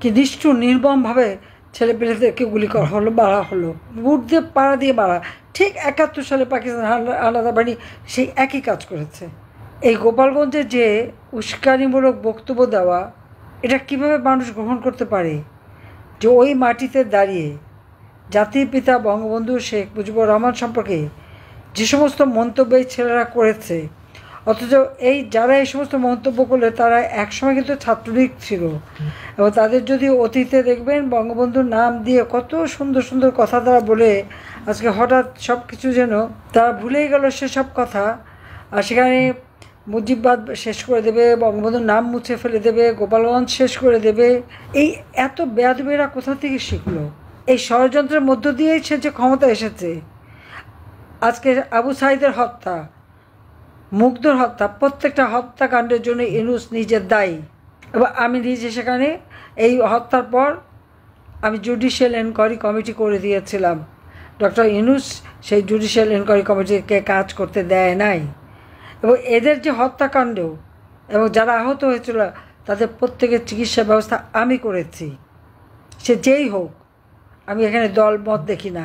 কি নিষ্ঠুর নির্মমভাবে ছেলেপেলেদেরকে গুলি করা হলো, মারা হলো, বুট দিয়ে পাড়া দিয়ে মারা। ঠিক 71 সালে পাকিস্তান আলাদা বাহিনী সেই একই কাজ করেছে। এই গোপালগঞ্জে যে উস্কানিমূলক বক্তব্য দেওয়া, এটা কিভাবে মানুষ গ্রহণ করতে পারে যে ওই মাটিতে দাঁড়িয়ে জাতির পিতা বঙ্গবন্ধু শেখ মুজিবুর রহমান সম্পর্কে যে সমস্ত মন্তব্য এই ছেলেরা করেছে, অথচ যারা এই সমস্ত মন্তব্য করলে তারা একসময় কিন্তু ছাত্রলীগ ছিল, এবং তাদের যদি অতীতে দেখবেন বঙ্গবন্ধুর নাম দিয়ে কত সুন্দর সুন্দর কথা তারা বলে, আজকে হঠাৎ সব কিছু যেন তারা ভুলেই গেল সেসব কথা। আর সেখানে মুজিববাদ শেষ করে দেবে, বঙ্গবন্ধুর নাম মুছে ফেলে দেবে, গোপালগঞ্জ শেষ করে দেবে। এই এত বেয়াদবেরা কোথা থেকে শিখলো? এই ষড়যন্ত্রের মধ্য দিয়েই সে যে ক্ষমতা এসেছে। আজকে আবু সাঈদের হত্যা, মুগ্ধর হত্যা, প্রত্যেকটা হত্যাকাণ্ডের জন্য ইউনূস নিজের দায়ী। এবং আমি নিজে সেখানে এই হত্যার পর আমি জুডিশিয়াল এনকোয়ারি কমিটি করে দিয়েছিলাম। ডক্টর ইউনূস সেই জুডিশিয়াল এনকোয়ারি কমিটিকে কাজ করতে দেয় নাই। এবং এদের যে হত্যাকাণ্ড এবং যারা আহত হয়েছিল তাদের প্রত্যেকের চিকিৎসা ব্যবস্থা আমি করেছি, সে যেই হোক। আমি এখানে দল মত দেখি না।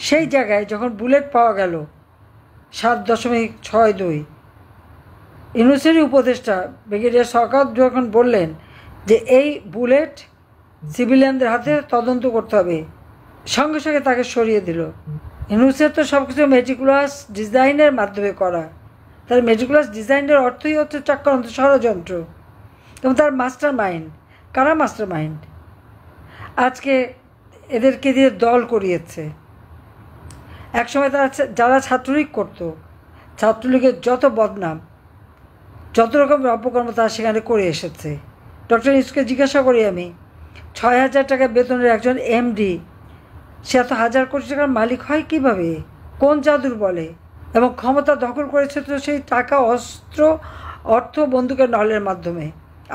সেই জায়গায় যখন বুলেট পাওয়া গেল 7.62, ইউনূসেরই উপদেষ্টা ব্রিগেডিয়ার শওকত যখন বললেন যে এই বুলেট সিভিলিয়ানদের হাতে তদন্ত করতে হবে, সঙ্গে সঙ্গে তাকে সরিয়ে দিল। ইউনূসের তো সব কিছু মেটিকুলাস ডিজাইনের মাধ্যমে করা। তার মেটিকুলাস ডিজাইনের অর্থই হচ্ছে চক্রান্ত, ষড়যন্ত্র, এবং তার মাস্টার মাইন্ড। কারা মাস্টার মাইন্ড? আজকে এদেরকে দিয়ে দল করিয়েছে। একসময় তারা যারা ছাত্রলীগ করতো, ছাত্রলীগের যত বদনাম, যত রকম অপকর্ম তারা সেখানে করে এসেছে। ডক্টর ইউনূসকে জিজ্ঞাসা করি আমি, 6,000 টাকা বেতনের একজন এমডি, সে এত হাজার কোটি টাকার মালিক হয় কিভাবে? কোন জাদুর বলে? এবং ক্ষমতা দখল করেছে তো সেই টাকা, অস্ত্র, অর্থ, বন্দুকের নলের মাধ্যমে।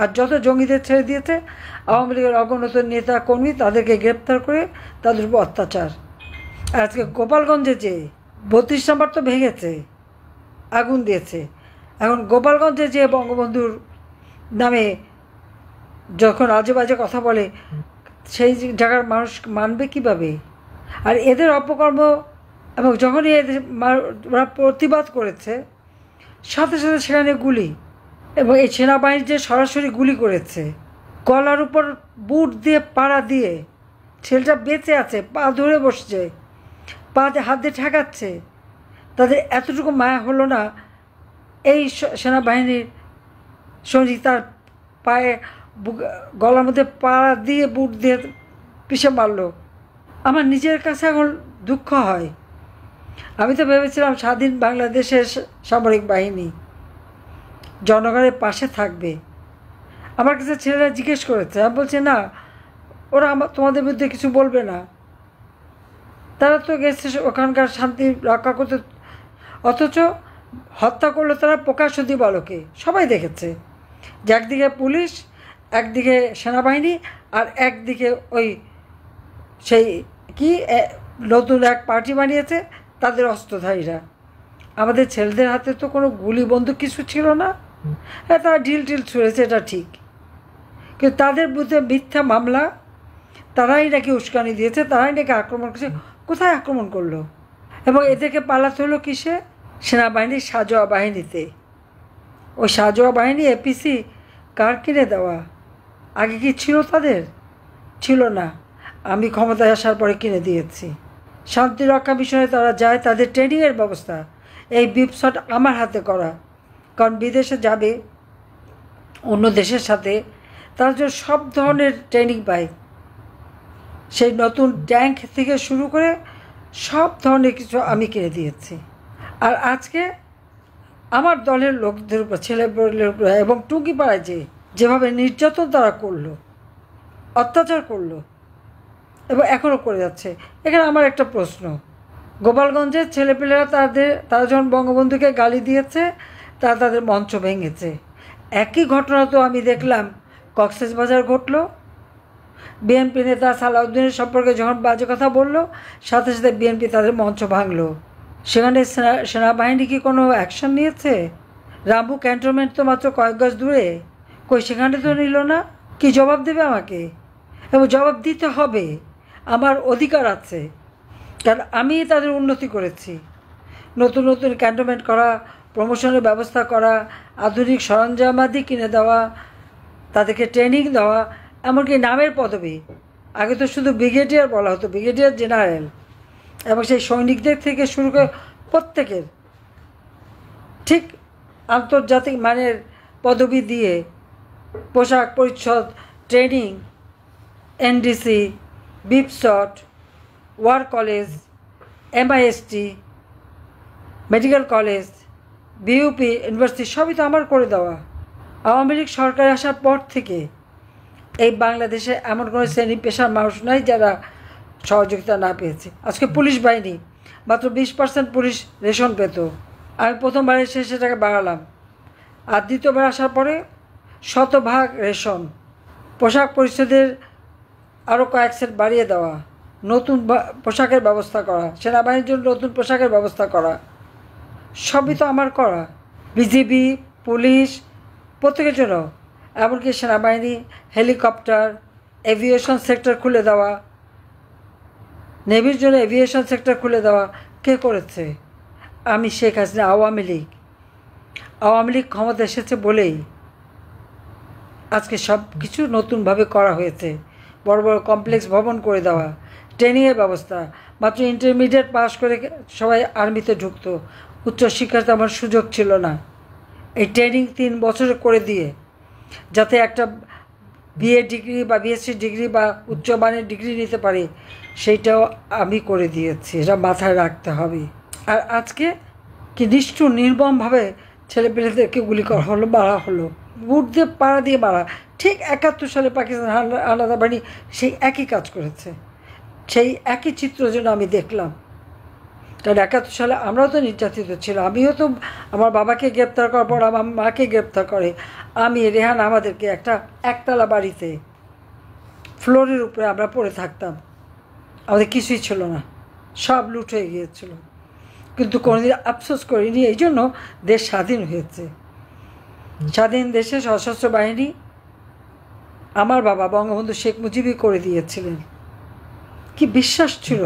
আর যত জঙ্গিদের ছেড়ে দিয়েছে, আওয়ামী লীগের অগণিত নেতা কর্মী, তাদেরকে গ্রেপ্তার করে তাদের উপর অত্যাচার। আর আজকে গোপালগঞ্জে যে 32 নম্বর তো ভেঙেছে, আগুন দিয়েছে। এখন গোপালগঞ্জে যে বঙ্গবন্ধুর নামে যখন আজে বাজে কথা বলে, সেই জায়গার মানুষ মানবে কীভাবে? আর এদের অপকর্ম, এবং যখনই ওরা প্রতিবাদ করেছে সাথে সাথে সেখানে গুলি, এবং এই সেনাবাহিনী যে সরাসরি গুলি করেছে, গলার উপর বুট দিয়ে পাড়া দিয়ে, ছেলেটা বেঁচে আছে, পা ধরে বসছে, পা হাত দিয়ে ঠেকাচ্ছে, তাদের এতটুকু মায়া হলো না এই সেনাবাহিনীর সৈনিক তার পায়ে গলার মধ্যে পাড়া দিয়ে বুট দিয়ে পিষে মারল। আমার নিজের কাছে এখন দুঃখ হয়। আমি তো ভেবেছিলাম স্বাধীন বাংলাদেশের সামরিক বাহিনী জনগণের পাশে থাকবে। আমার কাছে ছেলেরা জিজ্ঞেস করেছে, আমি বলছি না, ওরা তোমাদের বিরুদ্ধে কিছু বলবে না, তারা তো গেছে ওখানকার শান্তি রক্ষা করতে। অথচ হত্যা করলো তারা প্রকাশ্য দিবালোকে, সবাই দেখেছে যে একদিকে পুলিশ, একদিকে সেনাবাহিনী, আর একদিকে ওই সেই কি নতুন এক পার্টি বানিয়েছে তাদের অস্ত্রধারীরা। আমাদের ছেলেদের হাতে তো কোনো গুলি বন্দুক কিছু ছিল না। হ্যাঁ, তারা ঢিল ছুঁড়েছে, এটা ঠিক, কিন্তু তাদের বিরুদ্ধে মিথ্যা মামলা, তারাই নাকি উস্কানি দিয়েছে, তারাই নাকি আক্রমণ করেছে। কোথায় আক্রমণ করলো? এবং এদেরকে পালাতে হলো কিসে? সেনাবাহিনীর সাজোয়া বাহিনীতে। ওই সাজোয়া বাহিনী এপিসি কার কিনে দেওয়া? আগে কি ছিল তাদের? ছিল না, আমি ক্ষমতায় আসার পরে কিনে দিয়েছি। শান্তি রক্ষা মিশনে তারা যায়, তাদের ট্রেনিংয়ের ব্যবস্থা এই বিপশট আমার হাতে করা। কারণ বিদেশে যাবে অন্য দেশের সাথে, তারা যে সব ধরনের ট্রেনিং পায়, সেই নতুন ট্যাঙ্ক থেকে শুরু করে সব ধরনের কিছু আমি কিনে দিয়েছি। আর আজকে আমার দলের লোকদের উপর, ছেলেপেলের উপর, এবং টুঙ্গিপাড়ায় যেভাবে নির্যাতন তারা করলো, অত্যাচার করলো, এবং এখনও করে যাচ্ছে। এখানে আমার একটা প্রশ্ন, গোপালগঞ্জের ছেলেপেলেরা তারা যখন বঙ্গবন্ধুকে গালি দিয়েছে, তারা তাদের মঞ্চ ভেঙেছে। একই ঘটনা তো আমি দেখলাম কক্সবাজার ঘটলো। বিএনপি নেতা সালাউদ্দিনের সম্পর্কে যখন বাজে কথা বললো, সাথে সাথে বিএনপি তাদের মঞ্চ ভাঙলো। সেখানে সেনাবাহিনী কি কোনো অ্যাকশন নিয়েছে? রামু ক্যান্টনমেন্ট তো মাত্র কয়েক গজ দূরে, কই সেখানে তো নিল না। কি জবাব দেবে আমাকে? এবং জবাব দিতে হবে, আমার অধিকার আছে, কারণ আমি তাদের উন্নতি করেছি। নতুন নতুন ক্যান্টনমেন্ট করা, প্রমোশনের ব্যবস্থা করা, আধুনিক সরঞ্জামাদি কিনে দেওয়া, তাদেরকে ট্রেনিং দেওয়া, এমনকি নামের পদবি। আগে তো শুধু ব্রিগেডিয়ার বলা হতো, ব্রিগেডিয়ার জেনারেল, এবং সেই সৈনিকদের থেকে শুরু করে প্রত্যেকের ঠিক আন্তর্জাতিক মানের পদবি দিয়ে পোশাক পরিচ্ছদ, training, NDC, BIPSOT, war college, MIST, medical college, BUP, university সবই তো আমার করে দেওয়া। আওয়ামী লীগ সরকার আসার পর থেকে এই বাংলাদেশে এমন কোনো শ্রেণী পেশার মানুষ নাই যারা সহযোগিতা না পেয়েছে। আজকে পুলিশ বাহিনী মাত্র 20% পুলিশ রেশন পেত। আমি প্রথমবার এসে সেটাকে বাড়ালাম, আর দ্বিতীয়বার আসার পরে 100% রেশন। পোশাক পরিচ্ছদের আরও কয়েক সেট বাড়িয়ে দেওয়া, নতুন পোশাকের ব্যবস্থা করা, সেনাবাহিনীর জন্য নতুন পোশাকের ব্যবস্থা করা, সবই তো আমার করা। বিজিবি, পুলিশ, প্রত্যেকের জন্য, এমনকি সেনাবাহিনী, হেলিকপ্টার, এভিয়েশন সেক্টর খুলে দেওয়া, নেভির জন্য এভিয়েশন সেক্টর খুলে দেওয়া কে করেছে? আমি, শেখ হাসিনা, আওয়ামী লীগ। আওয়ামী লীগ ক্ষমতা এসেছে বলেই আজকে সব কিছু নতুনভাবে করা হয়েছে। বড় বড় কমপ্লেক্স ভবন করে দেওয়া, ট্রেনিংয়ের ব্যবস্থা। মাত্র ইন্টারমিডিয়েট পাস করে সবাই আর্মিতে ঢুকতো, উচ্চশিক্ষার তেমন সুযোগ ছিল না। এই ট্রেনিং 3 বছরে করে দিয়ে যাতে একটা বিএ ডিগ্রি বা বিএসসি ডিগ্রি বা উচ্চমানের ডিগ্রি নিতে পারি, সেইটাও আমি করে দিয়েছি। এটা মাথায় রাখতে হবে। আর আজকে কি নিষ্ঠুর নির্মমভাবে ছেলেপেলেদেরকে গুলি করা হলো, মারা হলো, বুট দিয়ে পাড়া দিয়ে মারা। ঠিক 71 সালে পাকিস্তান আলাদা বাহিনী সেই একই কাজ করেছে। সেই একই চিত্র যেন আমি দেখলাম। কারণ 71 সালে আমরাও তো নির্যাতিত ছিলাম। আমিও তো, আমার বাবাকে গ্রেপ্তার করার পর আমার মাকে গ্রেপ্তার করে। আমি, রেহান, আমাদেরকে একটা একতলা বাড়িতে ফ্লোরের উপরে আমরা পড়ে থাকতাম। আমাদের কিছুই ছিল না, সব লুট হয়ে গিয়েছিল। কিন্তু কোনোদিন আফসোস করিনি। এই জন্য দেশ স্বাধীন হয়েছে। স্বাধীন দেশে সশস্ত্র বাহিনী আমার বাবা বঙ্গবন্ধু শেখ মুজিবই করে দিয়েছিলেন। কি বিশ্বাস ছিল!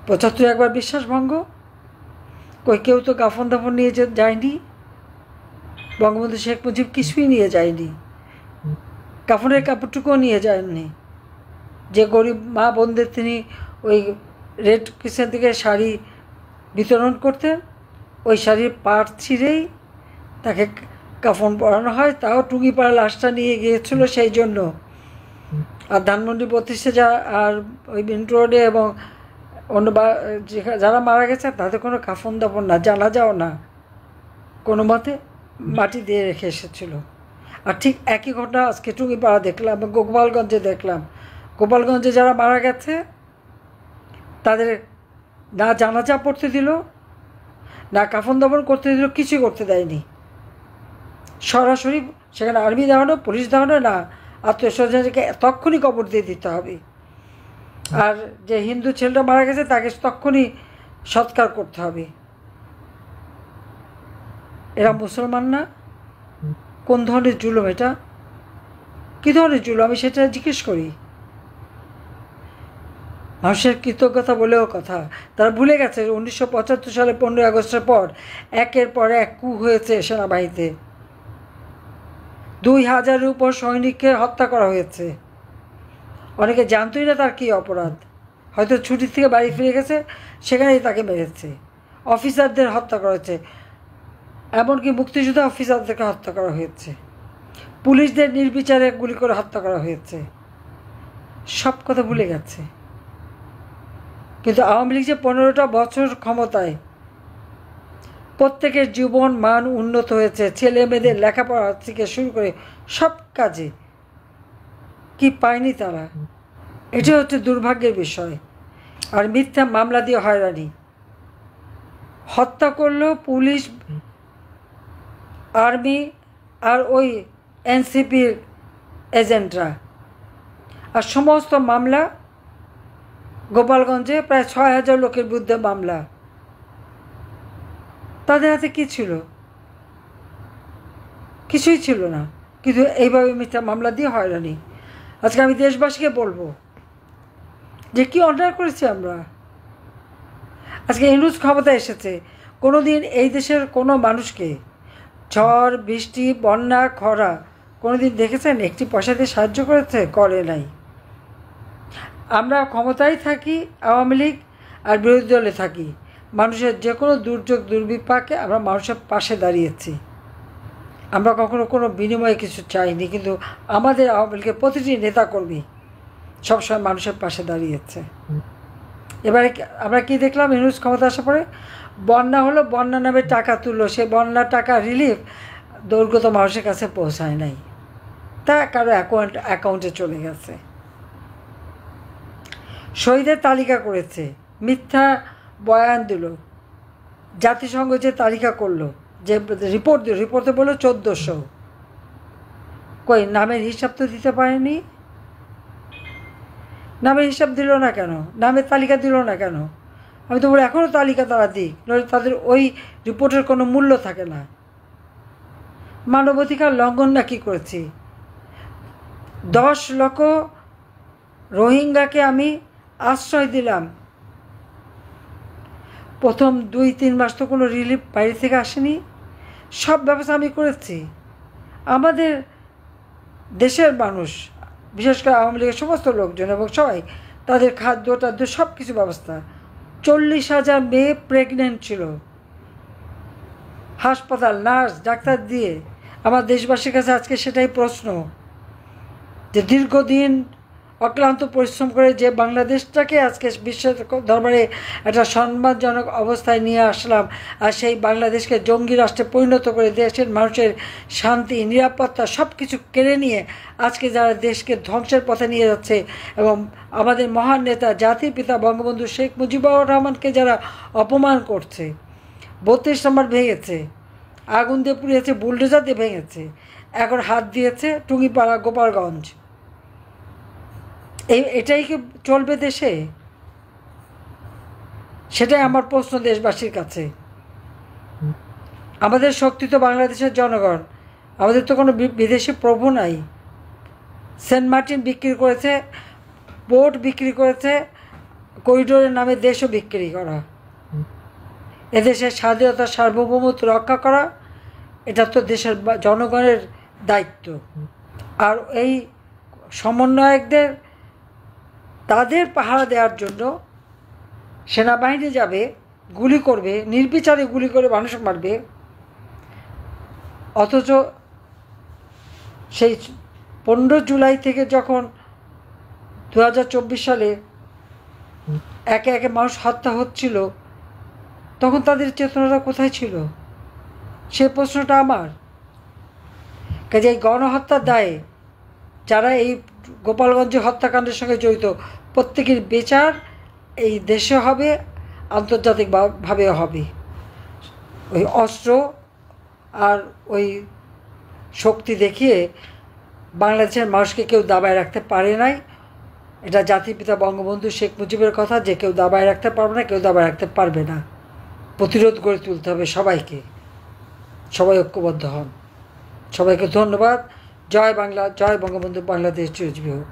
75 একবার বিশ্বাস ভঙ্গ। কেউ তো কাফন দাফন নিয়ে যায়নি। বঙ্গবন্ধু শেখ মুজিব কিছুই নিয়ে যায়নি, কাফনের কাপড়টুকুও নিয়ে যায়নি। যে গরিব মা বোনদের তিনি ওই রেড ক্রিসেন্ট থেকে শাড়ি বিতরণ করতেন, ওই শাড়ির পাড় ছিঁড়েই তাকে কাফন পরানো হয়। তাও টুঙ্গিপাড়া লাশটা নিয়ে গিয়েছিল সেই জন্য। আর ধানমন্ডি 32-এ আর ওই মিন্ট রোডে এবং অন্য যারা মারা গেছে তাদের কোনো কাফন দাফন না, জানাজাও না, কোনো মতে মাটি দিয়ে রেখে এসেছিল। আর ঠিক একই ঘটনা আজকে টুঙ্গিপাড়া দেখলাম, গোপালগঞ্জে দেখলাম। গোপালগঞ্জে যারা মারা গেছে তাদের না জানাজা পড়তে দিল, না কাফন দাফন করতে দিল, কিছুই করতে দেয়নি। সরাসরি সেখানে আর্মি দেওয়ানো, পুলিশ দেওয়ানো না, আত্মীয় স্বজনকে তখনই কবর দিয়ে দিতে হবে। আর যে হিন্দু ছেলেটা মারা গেছে তাকে তখনই সৎকার করতে হবে। এরা মুসলমান না? কোন ধরনের জুলুম এটা? কী ধরনের জুলুম আমি সেটা জিজ্ঞেস করি। মানুষের কৃতজ্ঞতা বলেও কথা। তারা ভুলে গেছে 1975 সালে 15 আগস্টের পর একের পর এক কু হয়েছে সেনাবাহিনীতে। 2000-এর উপর সৈনিককে হত্যা করা হয়েছে। অনেকে জানতই না তার কী অপরাধ। হয়তো ছুটির থেকে বাড়ি ফিরে গেছে, সেখানেই তাকে মেরেছে। অফিসারদের হত্যা করেছে, এমনকি মুক্তিযোদ্ধা অফিসারদেরকে হত্যা করা হয়েছে। পুলিশদের নির্বিচারে গুলি করে হত্যা করা হয়েছে। সব কথা ভুলে গেছে। কিন্তু আওয়ামী লীগ যে 15টা বছর ক্ষমতায়, প্রত্যেকের জীবন মান উন্নত হয়েছে। ছেলে মেয়েদের লেখাপড়া থেকে শুরু করে সব কাজে কি পায়নি তারা? এটা হচ্ছে দুর্ভাগ্যের বিষয়। আর মিথ্যা মামলা দিয়ে হয়রানি, হত্যা করলো পুলিশ, আর্মি আর ওই এনসিপির এজেন্টরা। আর সমস্ত মামলা গোপালগঞ্জে প্রায় 6000 লোকের বিরুদ্ধে মামলা। তাদের হাতে কী ছিল? কিছুই ছিল না। কিন্তু এইভাবে মিথ্যা মামলা দিয়ে হয়রানি। আজকে আমি দেশবাসীকে বলবো যে কী অন্যায় করেছি আমরা। আজকে ইউনূস ক্ষমতায় এসেছে, কোনো দিন এই দেশের কোনো মানুষকে ঝড় বৃষ্টি বন্যা খরা কোনো দিন দেখেছেন একটি পয়সা দিয়ে সাহায্য করেছে? করে নাই। আমরা ক্ষমতায় থাকি, আওয়ামী লীগ আর বিরোধী দলে থাকি, মানুষের যে কোনো দুর্যোগ দুর্বিপাকে আমরা মানুষের পাশে দাঁড়িয়েছি। আমরা কখনো কোনো বিনিময়ে কিছু চাইনি, কিন্তু আমাদের আওয়ামী লীগের প্রতিটি নেতাকর্মী সবসময় মানুষের পাশে দাঁড়িয়েছে। এবারে আমরা কি দেখলাম? ইউনূস ক্ষমতা আসার পরে বন্যা হলো, বন্যা নামে টাকা তুললো, সে বন্যার টাকা রিলিফ দুর্গত মানুষের কাছে পৌঁছায় নাই, তা কারো অ্যাকাউন্টে চলে গেছে। শহীদের তালিকা করেছে, মিথ্যা বয়ান দিল। জাতিসংঘ যে তালিকা করলো, যে রিপোর্ট দিল, রিপোর্টে বললো 1400, কই নামের হিসাব তো দিতে পারেনি। নামের হিসাব দিল না কেন? নামের তালিকা দিল না কেন? আমি তো বলি এখনও তালিকা তারা দিক, নইলে তাদের ওই রিপোর্টের কোনো মূল্য থাকে না। মানবাধিকার লঙ্ঘন না কি করেছি? 10 লক্ষ রোহিঙ্গাকে আমি আশ্রয় দিলাম। প্রথম 2-3 মাস তো কোনো রিলিফ বাইরে থেকে আসেনি। সব ব্যবস্থা আমি করেছি। আমাদের দেশের মানুষ, বিশেষ করে আওয়ামী লীগের সমস্ত লোকজন এবং সবাই, তাদের খাদ্য টাদ্য সব কিছু ব্যবস্থা। 40,000 মেয়ে প্রেগনেন্ট ছিল, হাসপাতাল নার্স ডাক্তার দিয়ে। আমার দেশবাসীর কাছে আজকে সেটাই প্রশ্ন, যে দীর্ঘদিন অক্লান্ত পরিশ্রম করে যে বাংলাদেশটাকে আজকে বিশ্বের দরবারে একটা সম্মানজনক অবস্থায় নিয়ে আসলাম, আর সেই বাংলাদেশকে জঙ্গি রাষ্ট্রে পরিণত করে দেশের মানুষের শান্তি নিরাপত্তা সব কিছু কেড়ে নিয়ে আজকে যারা দেশকে ধ্বংসের পথে নিয়ে যাচ্ছে, এবং আমাদের মহান নেতা জাতির পিতা বঙ্গবন্ধু শেখ মুজিবুর রহমানকে যারা অপমান করছে, 32 নম্বর ভেঙেছে, আগুন দিয়ে পুড়িয়েছে, বুলডোজার দিয়ে ভেঙেছে, এখন হাত দিয়েছে টুঙ্গিপাড়া গোপালগঞ্জ। এটাই কি চলবে দেশে? সেটাই আমার প্রশ্ন দেশবাসীর কাছে। আমাদের শক্তি তো বাংলাদেশের জনগণ, আমাদের তো কোনো বিদেশি প্রভু নাই। সেন্ট মার্টিন বিক্রি করেছে, পোর্ট বিক্রি করেছে, করিডোরের নামে দেশও বিক্রি করা। এদেশের স্বাধীনতা সার্বভৌমত্ব রক্ষা করা এটা তো দেশের জনগণের দায়িত্ব। আর এই সমন্বয়কদের তাদের পাহারা দেওয়ার জন্য সেনাবাহিনী যাবে, গুলি করবে, নির্বিচারে গুলি করে মানুষ মারবে। অথচ সেই 15 জুলাই থেকে যখন 2024 সালে একে একে মানুষ হত্যা হচ্ছিল, তখন তাদের চেতনাটা কোথায় ছিল? সে প্রশ্নটা আমার কাজে। এই গণহত্যার দায়ে যারা এই গোপালগঞ্জে হত্যাকাণ্ডের সঙ্গে জড়িত, প্রত্যেকের বিচার এই দেশে হবে, আন্তর্জাতিকভাবেও হবে। ওই অস্ত্র আর ওই শক্তি দেখিয়ে বাংলাদেশের মানুষকে কেউ দাবায় রাখতে পারে নাই। এটা জাতির পিতা বঙ্গবন্ধু শেখ মুজিবের কথা, যে কেউ দাবায় রাখতে পারবে না, কেউ দাবায় রাখতে পারবে না। প্রতিরোধ গড়ে তুলতে হবে সবাইকে, সবাই ঐক্যবদ্ধ হন। সবাইকে ধন্যবাদ। জয় বাংলা, জয় বঙ্গবন্ধু, বাংলাদেশ চিরজীবী হোক।